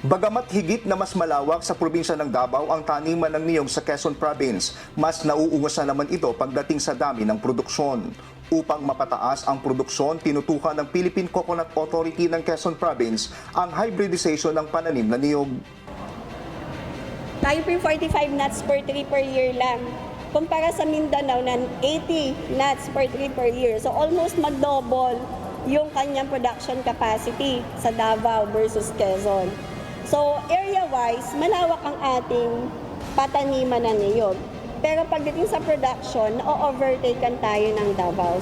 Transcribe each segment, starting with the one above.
Bagamat higit na mas malawak sa probinsya ng Davao ang taniman ng niyog sa Quezon Province, mas nauungos na naman ito pagdating sa dami ng produksyon. Upang mapataas ang produksyon, tinutukan ng Philippine Coconut Authority ng Quezon Province ang hybridization ng pananim na niyog. Tayo po 45 nuts per tree per year lang. Kumpara sa Mindanao na 80 nuts per tree per year. So almost mag-double yung kanyang production capacity sa Davao versus Quezon. So area-wise, malawak ang ating pataniman ng niyog. Pero pagdating sa production, na-overtaken tayo ng Davao.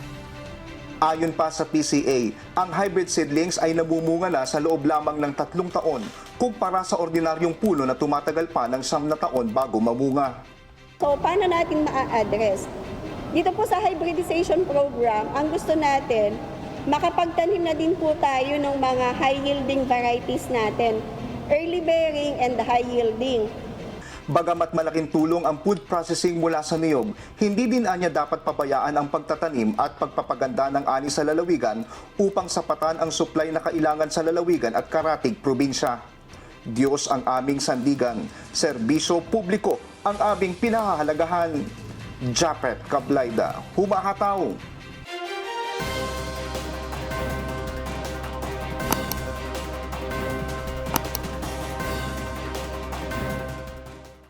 Ayon pa sa PCA, ang hybrid seedlings ay nabumunga na sa loob lamang ng 3 taon kumpara sa ordinaryong puno na tumatagal pa ng 9 na taon bago mamunga. So paano natin ma-address? Dito po sa hybridization program, ang gusto natin, makapagtanim na din po tayo ng mga high-yielding varieties natin. Early bearing and high yielding. Bagamat malaking tulong ang food processing mula sa niyog, hindi din anya dapat pabayaan ang pagtatanim at pagpapaganda ng ani sa lalawigan upang sapatan ang supply na kailangan sa lalawigan at karatig probinsya. Diyos ang aming sandigan, serbisyo publiko ang aming pinahahalagahan. Japet Cablayda, humahataw.